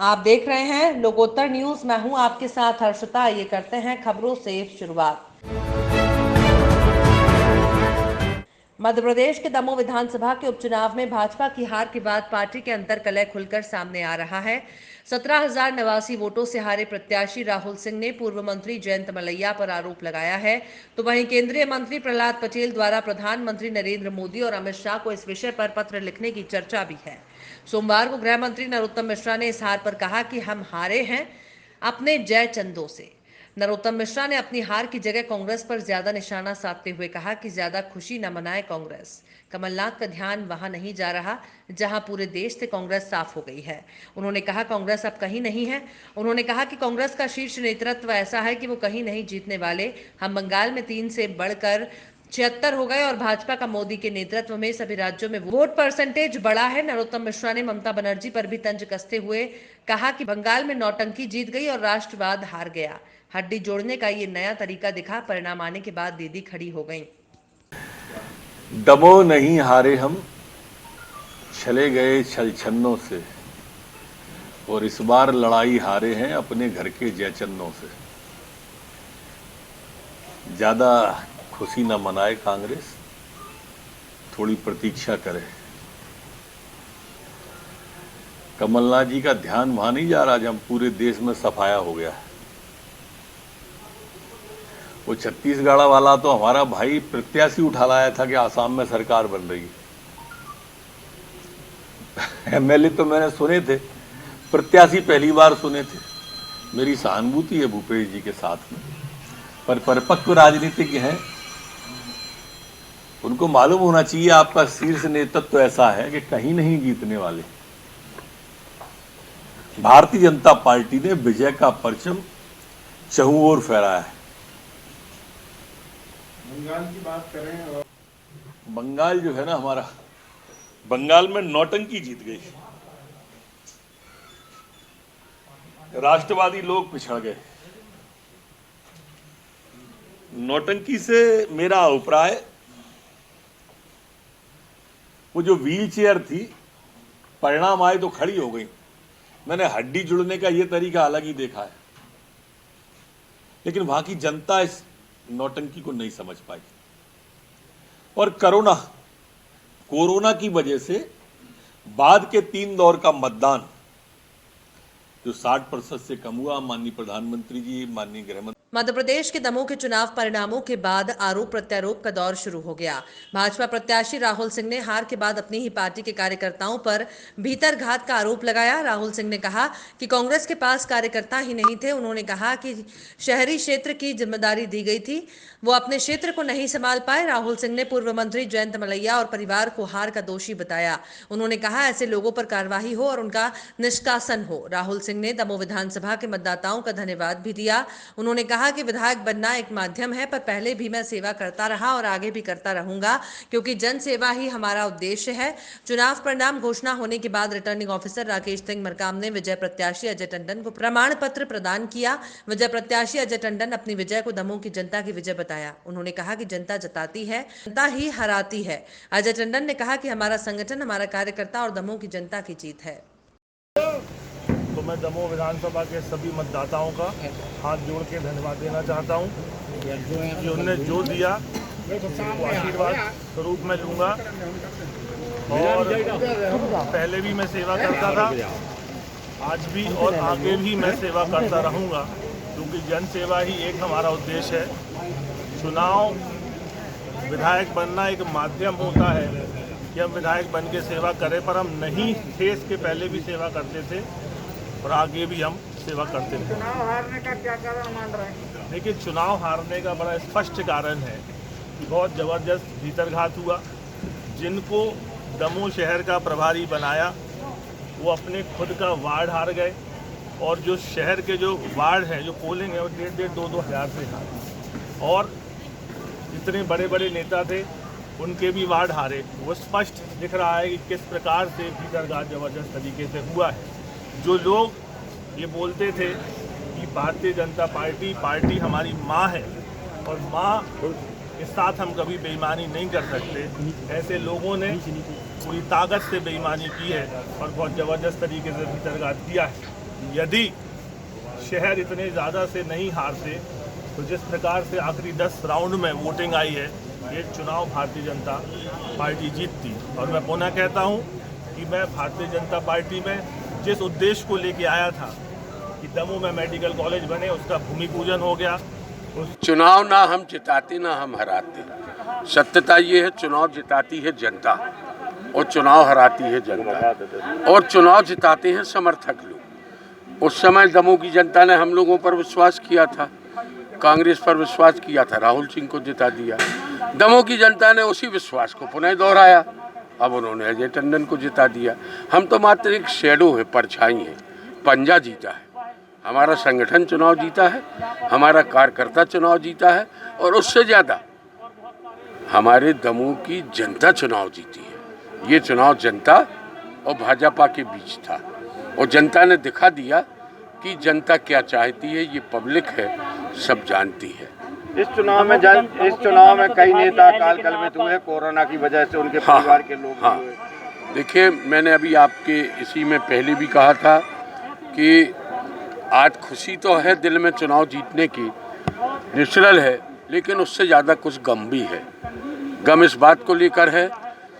आप देख रहे हैं लोकोत्तर न्यूज। मैं हूं आपके साथ हर्षिता। ये करते हैं खबरों से शुरुआत। मध्य प्रदेश के दमोह विधानसभा के उपचुनाव में भाजपा की हार के बाद पार्टी के अंतर कलह खुलकर सामने आ रहा है। 17,089 वोटों से हारे प्रत्याशी राहुल सिंह ने पूर्व मंत्री जयंत मलैया पर आरोप लगाया है, तो वहीं केंद्रीय मंत्री प्रहलाद पटेल द्वारा प्रधानमंत्री नरेंद्र मोदी और अमित शाह को इस विषय पर पत्र लिखने की चर्चा भी है। सोमवार को गृह मंत्री नरोत्तम मिश्रा ने इस हार पर कहा कि हम हारे हैं अपने जय चंदों से। नरोत्तम मिश्रा ने अपनी हार की जगह कांग्रेस पर ज्यादा निशाना साधते हुए कहा कि ज्यादा खुशी न मनाए कांग्रेस। कमलनाथ का ध्यान वहां नहीं जा रहा जहां पूरे देश से कांग्रेस साफ हो गई है। उन्होंने कहा कांग्रेस अब कहीं नहीं है। उन्होंने कहा कि कांग्रेस का शीर्ष नेतृत्व ऐसा है कि वो कहीं नहीं जीतने वाले। हम बंगाल में 3 से बढ़कर 76 हो गए और भाजपा का मोदी के नेतृत्व में सभी राज्यों में वोट परसेंटेज बढ़ा है। नरोत्तम मिश्रा ने ममता बनर्जी पर भी तंज कसते हुए कहा कि बंगाल में नौटंकी जीत गई और राष्ट्रवाद हार गया। हड्डी जोड़ने का ये नया तरीका दिखा। परिणाम आने के बाद दीदी खड़ी हो गई। दमोह नहीं हारे हम, चले गए छलछन्नों से, और इस बार लड़ाई हारे हैं अपने घर के जयचन्नों से। ज्यादा खुशी न मनाए कांग्रेस, थोड़ी प्रतीक्षा करे। कमलनाथ जी का ध्यान वहां नहीं जा रहा जब पूरे देश में सफाया हो गया है। वो छत्तीसगढ़ वाला तो हमारा भाई प्रत्याशी उठा लाया था कि आसाम में सरकार बन रही है। एमएलए तो मैंने सुने थे, प्रत्याशी पहली बार सुने थे। मेरी सहानुभूति है भूपेश जी के साथ में, पर परिपक्व राजनीतिज्ञ हैं, उनको मालूम होना चाहिए आपका शीर्ष नेतृत्व तो ऐसा है कि कहीं नहीं जीतने वाले। भारतीय जनता पार्टी ने विजय का परचम चहुं ओर फहराया है। बंगाल की बात करें और बंगाल जो है ना हमारा, बंगाल में नौटंकी जीत गई। राष्ट्रवादी लोग पिछड़ गए। नौटंकी से मेरा अभिप्राय, वो जो व्हील चेयर थी, परिणाम आए तो खड़ी हो गई। मैंने हड्डी जुड़ने का यह तरीका अलग ही देखा है, लेकिन वहां की जनता इस नौटंकी को नहीं समझ पाई। और कोरोना की वजह से बाद के 3 दौर का मतदान जो 60% से कम हुआ, माननीय प्रधानमंत्री जी, माननीय गृहमंत्री। मध्य प्रदेश के दमोह के चुनाव परिणामों के बाद आरोप प्रत्यारोप का दौर शुरू हो गया। भाजपा प्रत्याशी राहुल सिंह ने हार के बाद अपनी ही पार्टी के कार्यकर्ताओं पर भीतरघात का आरोप लगाया। राहुल सिंह ने कहा कि कांग्रेस के पास कार्यकर्ता ही नहीं थे। उन्होंने कहा कि शहरी क्षेत्र की जिम्मेदारी दी गई थी, वो अपने क्षेत्र को नहीं संभाल पाए। राहुल सिंह ने पूर्व मंत्री जयंत मलैया और परिवार को हार का दोषी बताया। उन्होंने कहा ऐसे लोगों पर कार्रवाई हो और उनका निष्कासन हो। राहुल सिंह ने दमोह विधानसभा के मतदाताओं का धन्यवाद भी दिया। उन्होंने कहा कि विधायक बनना एक माध्यम है, पर पहले भी मैं सेवा करता रहा और आगे भी करता रहूंगा, क्योंकि जन सेवा ही हमारा उद्देश्य है। चुनाव परिणाम घोषणा होने के बाद रिटर्निंग ऑफिसर राकेश सिंह मरकाम ने विजय प्रत्याशी अजय टंडन को प्रमाण पत्र प्रदान किया। विजय प्रत्याशी अजय टंडन अपनी विजय को दमोह की जनता की विजय बताया। उन्होंने कहा कि जनता जताती है, जनता ही हराती है। अजय टंडन ने कहा कि हमारा संगठन, हमारा कार्यकर्ता और दमोह की जनता की जीत है। तो मैं दमोह विधानसभा के सभी मतदाताओं का हाथ जोड़ के धन्यवाद देना चाहता हूं कि उन्होंने जो दिया वो आशीर्वाद स्वरूप में लूँगा। और पहले भी मैं सेवा करता था, आज भी और आगे भी मैं सेवा करता रहूँगा, क्योंकि जन सेवा ही एक हमारा उद्देश्य है। चुनाव विधायक बनना एक माध्यम होता है कि हम विधायक बन के सेवा करें, पर हम नहीं थे, इसके पहले भी सेवा करते थे और आगे भी हम सेवा करते थे। चुनाव हारने का क्या कारण मान रहे हैं? देखिए, चुनाव हारने का बड़ा स्पष्ट कारण है कि बहुत ज़बरदस्त भीतरघात हुआ। जिनको दमोह शहर का प्रभारी बनाया वो अपने खुद का वार्ड हार गए, और जो शहर के जो वार्ड हैं, जो पोलिंग है, वो 1,500-2,2 हज़ार से हारे। और जितने बड़े बड़े नेता थे उनके भी वार्ड हारे। वो स्पष्ट दिख रहा है कि किस प्रकार से भीतरघात ज़बरदस्त तरीके से हुआ है। जो लोग ये बोलते थे कि भारतीय जनता पार्टी हमारी माँ है और माँ के साथ हम कभी बेईमानी नहीं कर सकते, ऐसे लोगों ने पूरी ताकत से बेईमानी की है और बहुत ज़बरदस्त तरीके से भीतरघात किया है। यदि शहर इतने ज़्यादा से नहीं हारते तो जिस प्रकार से आखिरी 10 राउंड में वोटिंग आई है, ये चुनाव भारतीय जनता पार्टी जीतती। और मैं पुनः कहता हूँ कि मैं भारतीय जनता पार्टी में जिस उद्देश्य को लेके आया था कि दमोह में मेडिकल कॉलेज बने, उसका भूमि पूजन हो गया। चुनाव ना हम जिताते ना हम हराते, सत्यता ये है चुनाव जिताती है जनता और चुनाव हराती है जनता, और चुनाव जिताते हैं समर्थक लोग। उस समय दमोह की जनता ने हम लोगों पर विश्वास किया था, कांग्रेस पर विश्वास किया था, राहुल सिंह को जिता दिया। दमोह की जनता ने उसी विश्वास को पुनः दोहराया, अब उन्होंने अजय टंडन को जिता दिया। हम तो मात्र एक शैडो है, परछाई है। पंजा जीता है, हमारा संगठन चुनाव जीता है, हमारा कार्यकर्ता चुनाव जीता है, और उससे ज़्यादा हमारे दमोह की जनता चुनाव जीती है। ये चुनाव जनता और भाजपा के बीच था, और जनता ने दिखा दिया कि जनता क्या चाहती है। ये पब्लिक है, सब जानती है। इस चुनाव में कई नेता काल कलवित हुए कोरोना की वजह से, उनके परिवार के लोग भी हुए। देखिए, मैंने अभी आपके इसी में पहले भी कहा था कि आज खुशी तो है दिल में चुनाव जीतने की, नेचुरल है, लेकिन उससे ज़्यादा कुछ गम भी है। गम इस बात को लेकर है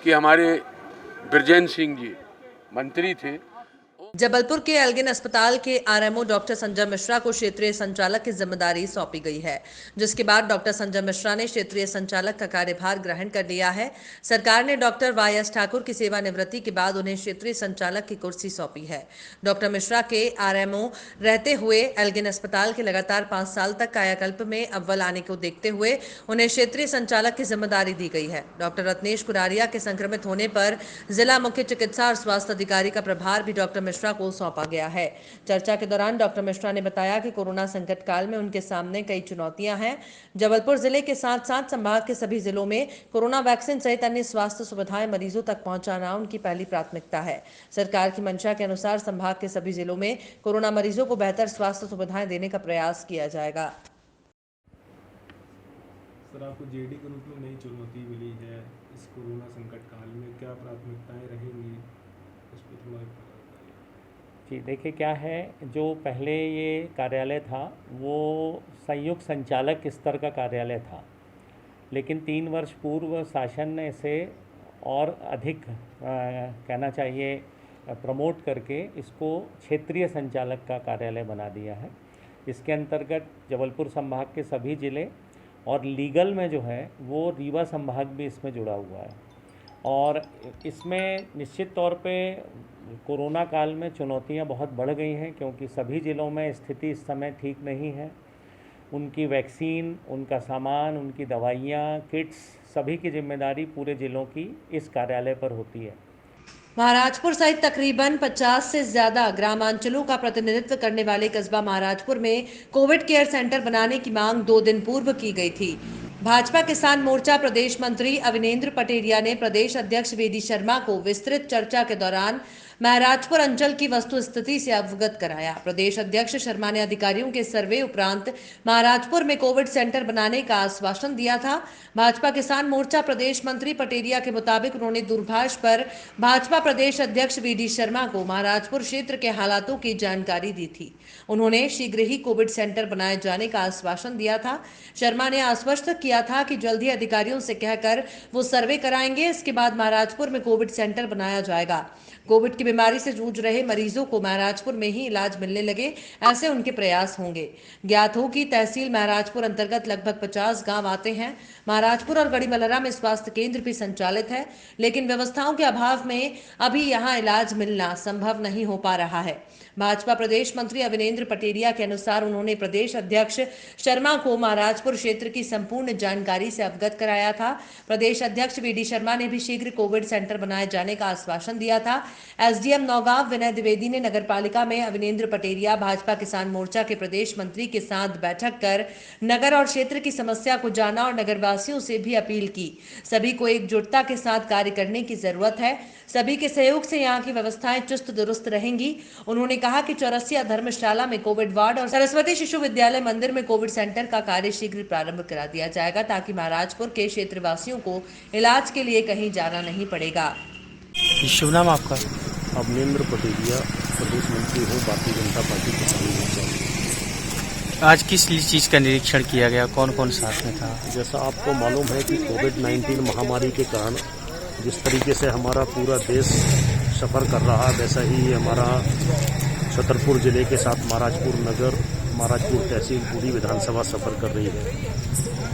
कि हमारे ब्रजेंद्र सिंह जी मंत्री थे। जबलपुर के एल्गिन अस्पताल के आरएमओ डॉक्टर संजय मिश्रा को क्षेत्रीय संचालक की जिम्मेदारी सौंपी गई है, जिसके बाद डॉक्टर संजय मिश्रा ने क्षेत्रीय संचालक का कार्यभार ग्रहण कर लिया है। सरकार ने डॉक्टर वाई.एस. ठाकुर की सेवानिवृत्ति के बाद उन्हें क्षेत्रीय संचालक की कुर्सी सौंपी है। डॉक्टर मिश्रा के आरएमओ रहते हुए एल्गिन अस्पताल के लगातार 5 साल तक कायाकल्प में अव्वल आने को देखते हुए उन्हें क्षेत्रीय संचालक की जिम्मेदारी दी गई है। डॉक्टर रत्नेश कुरारिया के संक्रमित होने पर जिला मुख्य चिकित्सा और स्वास्थ्य अधिकारी का प्रभार भी डॉक्टर मिश्रा को सौंपा गया है। चर्चा के दौरान डॉक्टर मिश्रा ने बताया कि कोरोना संकट काल में उनके सामने कई चुनौतियां हैं। जबलपुर जिले के साथ साथ संभाग के सभी जिलों में कोरोना वैक्सीन सहित अन्य स्वास्थ्य सुविधाएं मरीजों तक पहुंचाना उनकी पहली प्राथमिकता है। सरकार की मंशा के अनुसार संभाग के सभी जिलों में कोरोना मरीजों को बेहतर स्वास्थ्य सुविधाएं देने का प्रयास किया जाएगा। सर, आपको जेडी के रूप में नई चुनौती मिली है इस कोरोना संकट काल में, क्या प्राथमिकताएं रहेंगी, उस पर थोड़ा जी देखिए, क्या है, जो पहले ये कार्यालय था वो संयुक्त संचालक स्तर का कार्यालय था, लेकिन 3 वर्ष पूर्व शासन ने इसे और अधिक कहना चाहिए प्रमोट करके इसको क्षेत्रीय संचालक का कार्यालय बना दिया है। इसके अंतर्गत जबलपुर संभाग के सभी ज़िले और लीगल में जो है वो रीवा संभाग भी इसमें जुड़ा हुआ है। और इसमें निश्चित तौर पे कोरोना काल में चुनौतियां बहुत बढ़ गई हैं, क्योंकि सभी ज़िलों में स्थिति इस समय ठीक नहीं है। उनकी वैक्सीन, उनका सामान, उनकी दवाइयाँ, किट्स, सभी की जिम्मेदारी पूरे ज़िलों की इस कार्यालय पर होती है। महाराजपुर सहित तकरीबन 50 से ज्यादा ग्रामांचलों का प्रतिनिधित्व करने वाले कस्बा महाराजपुर में कोविड केयर सेंटर बनाने की मांग 2 दिन पूर्व की गई थी। भाजपा किसान मोर्चा प्रदेश मंत्री अविनेंद्र पटेरिया ने प्रदेश अध्यक्ष वी.डी. शर्मा को विस्तृत चर्चा के दौरान महाराजपुर अंचल की वस्तु स्थिति से अवगत कराया। प्रदेश अध्यक्ष शर्मा ने अधिकारियों के सर्वे उपरांत महाराजपुर में कोविड सेंटर बनाने का आश्वासन दिया था। भाजपा किसान मोर्चा प्रदेश मंत्री पटेरिया के मुताबिक उन्होंने दूरभाष पर भाजपा प्रदेश अध्यक्ष वी.डी. शर्मा को महाराजपुर क्षेत्र के हालातों की जानकारी दी थी। उन्होंने शीघ्र ही कोविड सेंटर बनाए जाने का आश्वासन दिया था। शर्मा ने आश्वस्त किया था कि जल्द ही अधिकारियों से कहकर वो सर्वे कराएंगे, इसके बाद महाराजपुर में कोविड सेंटर बनाया जाएगा। कोविड की बीमारी से जूझ रहे मरीजों को महाराजपुर में ही इलाज मिलने लगे, ऐसे उनके प्रयास होंगे। ज्ञात हो कि तहसील महाराजपुर अंतर्गत लगभग 50 गांव आते हैं। महाराजपुर और गड़ीमलहरा में स्वास्थ्य केंद्र भी संचालित है, लेकिन व्यवस्थाओं के अभाव में अभी यहां इलाज मिलना संभव नहीं हो पा रहा है। भाजपा प्रदेश मंत्री अविनेंद्र पटेरिया के अनुसार उन्होंने प्रदेश अध्यक्ष शर्मा को महाराजपुर क्षेत्र की संपूर्ण जानकारी से अवगत कराया था। प्रदेश अध्यक्ष वी.डी. शर्मा ने भी शीघ्र कोविड सेंटर बनाए जाने का आश्वासन दिया था। एसडीएम नौगांव विनय द्विवेदी ने नगरपालिका में अविनेंद्र पटेरिया भाजपा किसान मोर्चा के प्रदेश मंत्री के साथ बैठक कर नगर और क्षेत्र की समस्या को जाना और नगरवासियों से भी अपील की। सभी को एकजुटता के साथ कार्य करने की जरूरत है। सभी के सहयोग से यहाँ की व्यवस्थाएं चुस्त दुरुस्त रहेंगी। उन्होंने कहा कि चौरसिया धर्मशाला में कोविड वार्ड और सरस्वती शिशु विद्यालय मंदिर में कोविड सेंटर का कार्य शीघ्र प्रारंभ करा दिया जाएगा, ताकि महाराजपुर के क्षेत्रवासियों को इलाज के लिए कहीं जाना नहीं पड़ेगा। शुभ नाम आपका? अवनेंद्र पटेलिया, प्रदेश मंत्री हूँ, भारतीय जनता पार्टी किसान मोर्चा। आज किस चीज़ का निरीक्षण किया गया, कौन कौन साथ में था? जैसा आपको मालूम है कि कोविड-19 महामारी के कारण जिस तरीके से हमारा पूरा देश सफ़र कर रहा, वैसा ही हमारा छतरपुर ज़िले के साथ महाराजपुर नगर, महाराजपुर तहसील पूरी विधानसभा सफ़र कर रही है।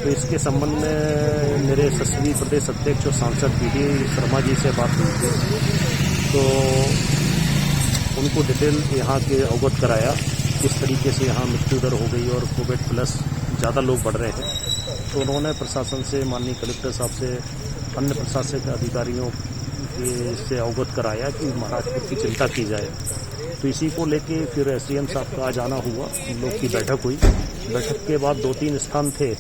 तो इसके संबंध में मेरे यशस्वी प्रदेश अध्यक्ष और सांसद पीडी शर्मा जी से बात हुई थी, तो उनको डिटेल यहाँ के अवगत कराया किस तरीके से यहाँ मृत्यु दर हो गई और कोविड प्लस ज़्यादा लोग बढ़ रहे हैं। तो उन्होंने प्रशासन से, माननीय कलेक्टर साहब से, अन्य प्रशासनिक अधिकारियों से अवगत कराया कि महाराजपुर की चिंता की जाए। तो इसी को लेके फिर एसडीएम साहब का आज आना हुआ, उन लोग की बैठक हुई। बैठक के बाद 2-3 स्थान थे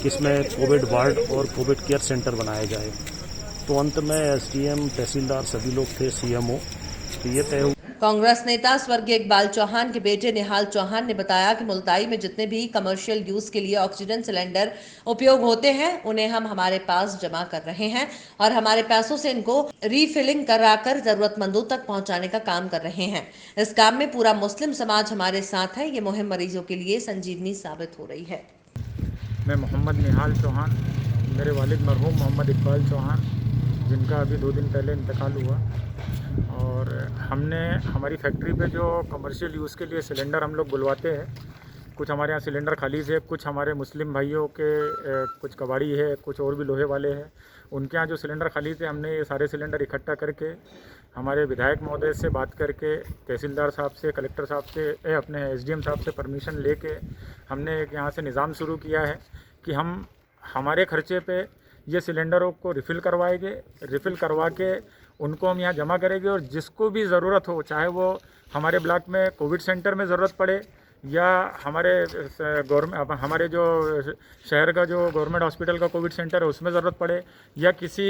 जिसमें कोविड वार्ड और कोविड केयर सेंटर बनाए जाए। तो अंत में एसडीएम, तहसीलदार सभी लोग थे, सीएमओ, तो ये तय। कांग्रेस नेता स्वर्गीय इकबाल चौहान के बेटे निहाल चौहान ने बताया कि मुल्ताई में जितने भी कमर्शियल यूज के लिए ऑक्सीजन सिलेंडर उपयोग होते हैं उन्हें हम हमारे पास जमा कर रहे हैं और हमारे पैसों से इनको रीफिलिंग कराकर जरूरतमंदों तक पहुंचाने का काम कर रहे हैं। इस काम में पूरा मुस्लिम समाज हमारे साथ है। ये मुहिम मरीजों के लिए संजीवनी साबित हो रही है। मैं मोहम्मद निहाल चौहान, मेरे वालिद मरहूम मोहम्मद इकबाल चौहान, जिनका अभी 2 दिन पहले इंतकाल हुआ, और हमने हमारी फैक्ट्री पे जो कमर्शियल यूज़ के लिए सिलेंडर हम लोग बुलवाते हैं, कुछ हमारे यहाँ सिलेंडर खाली है, कुछ हमारे मुस्लिम भाइयों के कुछ कबाड़ी है, कुछ और भी लोहे वाले हैं, उनके यहाँ जो सिलेंडर खाली थे हमने ये सारे सिलेंडर इकट्ठा करके हमारे विधायक महोदय से बात करके, तहसीलदार साहब से, कलेक्टर साहब से, अपने एसडीएम साहब से परमिशन लेके हमने एक यहाँ से निज़ाम शुरू किया है कि हम हमारे खर्चे पे ये सिलेंडरों को रिफ़िल करवाएंगे। रिफ़िल करवा के उनको हम यहाँ जमा करेंगे और जिसको भी ज़रूरत हो, चाहे वो हमारे ब्लॉक में कोविड सेंटर में ज़रूरत पड़े या हमारे हमारे जो शहर का जो गवर्नमेंट हॉस्पिटल का कोविड सेंटर है उसमें ज़रूरत पड़े, या किसी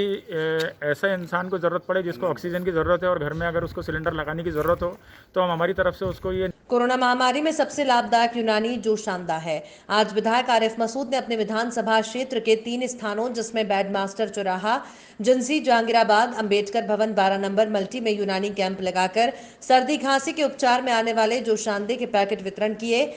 ऐसे इंसान को ज़रूरत पड़े जिसको ऑक्सीजन की ज़रूरत है और घर में अगर उसको सिलेंडर लगाने की ज़रूरत हो, तो हम हमारी तरफ से उसको ये। कोरोना महामारी में सबसे लाभदायक यूनानी जोशानदा है। आज विधायक आरिफ मसूद ने अपने विधानसभा क्षेत्र के 3 स्थानों, जिसमें बैडमास्टर चौराहा, जिंसी, जहांगीराबाद, अंबेडकर भवन 12 नंबर मल्टी में यूनानी कैंप लगाकर सर्दी खांसी के उपचार में आने वाले जोशानदे के पैकेट वितरण किए।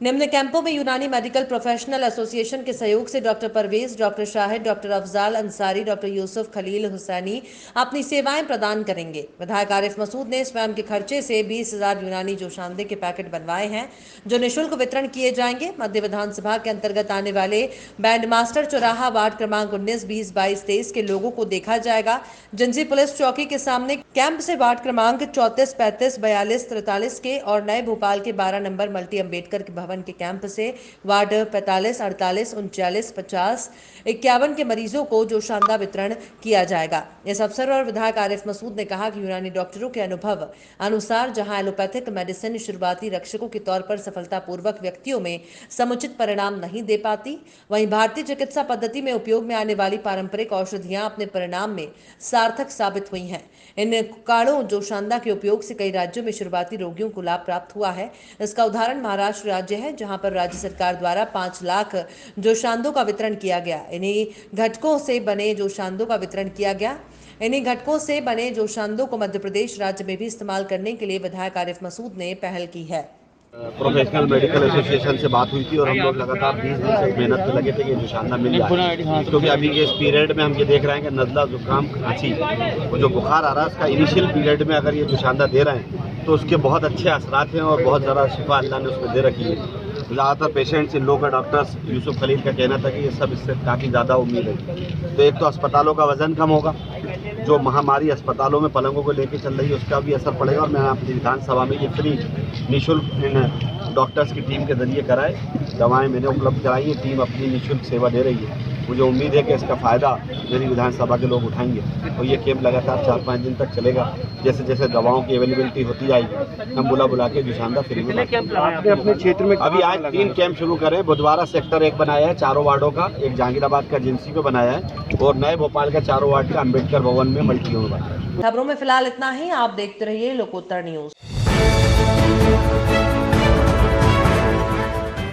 निम्न कैंपों में यूनानी मेडिकल प्रोफेशनल एसोसिएशन के सहयोग से doctor Parvez, doctor Shahid, doctor Afzal Ansari, doctor Yusuf Khalil Husaini अपनी सेवाएं प्रदान करेंगे। विधायक आरिफ मसूद ने स्वयं के खर्चे से 20,000 यूनानी जोशानदे के पैकेट बनवाए हैं, जो निःशुल्क वितरण किए जाएंगे। मध्य विधानसभा के अंतर्गत आने वाले बैंडमास्टर चौराहा वार्ड क्रमांक 19, 20, 22, 23 के लोगों को देखा जाएगा। जिंसी पुलिस चौकी के सामने कैंप से वार्ड क्रमांक 34, 35, 42, 43 के और नए भोपाल के 12 नंबर मल्टी अंबेडकर के भवन के कैंप से वार्ड 45, 48, 39, 50, 51 के मरीजों को जोशानदा वितरण किया जाएगा। इस अवसर पर विधायक आरिफ मसूद ने कहा कि यूनानी डॉक्टरों के अनुभव अनुसार जहां एलोपैथिक मेडिसिन शुरुआती रक्षकों के तौर पर सफलतापूर्वक व्यक्तियों में समुचित परिणाम नहीं दे पाती, वहीं भारतीय चिकित्सा पद्धति में उपयोग में आने वाली पारंपरिक औषधियां अपने परिणाम में सार्थक साबित हुई हैं। इन काढ़ों जोशानदा के उपयोग से कई राज्यों में शुरुआती रोगियों को लाभ प्राप्त हुआ है। इसका उदाहरण महाराष्ट्र राज्य है, जहां पर राज्य सरकार द्वारा 5 लाख जोशानदों का वितरण किया गया। इन्हीं घटकों से बने जोशानदों का वितरण किया गया। इन्हीं घटकों से बने जोशानदों को मध्य प्रदेश राज्य में भी इस्तेमाल करने के लिए विधायक आरिफ मसूद ने पहल की है। प्रोफेशनल मेडिकल एसोसिएशन से बात हुई थी और हम लोग लगातार 20 दिन से मेहनत में लगे थे कि जोशानदा मिल जाए, क्योंकि अभी के इस पीरियड में हम ये देख रहे हैं कि नज़ला, जुकाम, खांसी, वो जो बुखार आ रहा है उसका इनिशियल पीरियड में अगर ये जोशानदा दे रहे हैं तो उसके बहुत अच्छे असरात हैं और बहुत ज़्यादा शिफा अल्लाह ने उसको दे रखी है। ज़्यादातर पेशेंट्स, इन लोगों का डॉक्टर्स यूसुफ खलील का कहना था कि ये सब इससे काफ़ी ज़्यादा उम्मीद है। तो एक तो अस्पतालों का वजन कम होगा, जो महामारी अस्पतालों में पलंगों को लेकर चल रही है उसका भी असर पड़ेगा, और मैं अपनी विधानसभा में ये फ्री निःशुल्क इन डॉक्टर्स की टीम के जरिए कराए, दवाएं मैंने उपलब्ध कराई है, टीम अपनी निःशुल्क सेवा दे रही है। मुझे उम्मीद है कि इसका फ़ायदा मेरी विधानसभा के लोग उठाएंगे और ये कैंप लगातार 4-5 दिन तक चलेगा। जैसे जैसे दवाओं की अवेलेबिलिटी होती जाएगी हम बुला के जोशानदा फ्री में अपने क्षेत्र में। अभी आज 3 कैंप शुरू करें। बुधवारा सेक्टर 1 बनाया है 4 वार्डों का, एक जहांगीराबाद का जिंसी पे बनाया है और नए भोपाल का 4 वार्ड का अंबेडकर भवन में मल्टी में बनाया है। खबरों में फिलहाल इतना ही। आप देखते रहिए लोकोत्तर न्यूज।